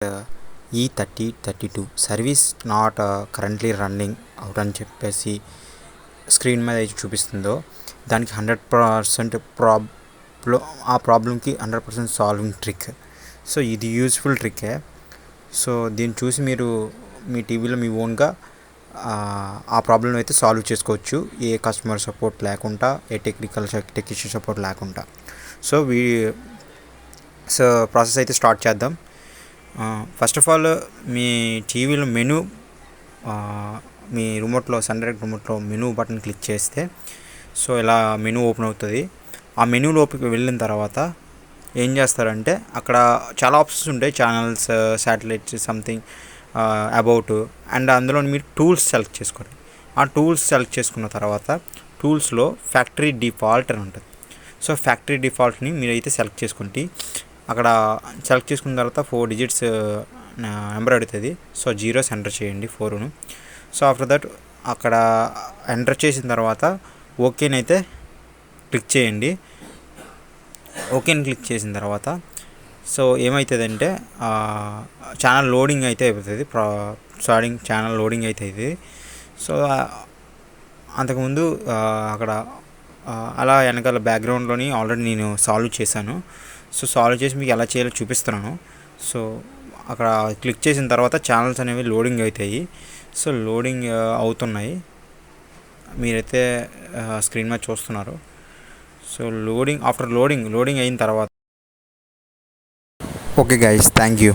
E3032 service not currently running out అని చెప్పేసి screen మీద అయితే చూపిస్తుందో దానికి 100% ఆ ప్రాబ్లంకి 100% సాల్వింగ్ ట్రిక్. సో ఇది యూజ్ఫుల్ ట్రిక్కే. సో దీన్ని చూసి మీరు మీ టీవీలో మీ ఓన్గా ఆ ప్రాబ్లం అయితే సాల్వ్ చేసుకోవచ్చు, ఏ కస్టమర్ సపోర్ట్ లేకుండా, ఏ టెక్నీషియన్ సపోర్ట్ లేకుండా. సో ప్రాసెస్ అయితే స్టార్ట్ చేద్దాం. ఫస్ట్ ఆఫ్ ఆల్ మీ టీవీలో మెనూ, మీ రిమోట్లో సన్ డైరెక్ట్ రిమోట్లో మెనూ బటన్ క్లిక్ చేస్తే సో ఇలా మెనూ ఓపెన్ అవుతుంది. ఆ మెనూ లోపలికి వెళ్ళిన తర్వాత ఏం చేస్తారంటే అక్కడ చాలా ఆప్షన్స్ ఉంటాయి, channels, satellites, something, about, and అందులో మీరు టూల్స్ సెలెక్ట్ చేసుకోండి. ఆ టూల్స్ సెలెక్ట్ చేసుకున్న తర్వాత టూల్స్లో ఫ్యాక్టరీ డిఫాల్ట్ అని ఉంటుంది. సో ఫ్యాక్టరీ డిఫాల్ట్ని మీరైతే సెలెక్ట్ చేసుకోండి. అక్కడ సెలెక్ట్ చేసుకున్న తర్వాత 4 డిజిట్స్ నెంబర్ అడుగుతుంది. సో జీరోస్ ఎంటర్ చేయండి, 4ను. సో ఆఫ్టర్ దట్ అక్కడ ఎంటర్ చేసిన తర్వాత ఓకేనైతే క్లిక్ చేయండి. ఓకేని క్లిక్ చేసిన తర్వాత సో ఏమవుతుందంటే ఛానల్ లోడింగ్ అయితే అయిపోతుంది, ఛానల్ లోడింగ్ అయితే అవుతుంది. సో అంతకుముందు అక్కడ అలా వెనకాల బ్యాక్గ్రౌండ్లోని ఆల్రెడీ నేను సాల్వ్ చేశాను. సో సాల్వ్ చేసి మీకు ఎలా చేయాలో చూపిస్తున్నాను. సో అక్కడ క్లిక్ చేసిన తర్వాత ఛానల్స్ అనేవి లోడింగ్ అవుతాయి. సో లోడింగ్ అవుతున్నాయి, మీరైతే స్క్రీన్ మీద చూస్తున్నారు. సో ఆఫ్టర్ లోడింగ్ అయిన తర్వాత ఓకే గైస్, థ్యాంక్ యూ.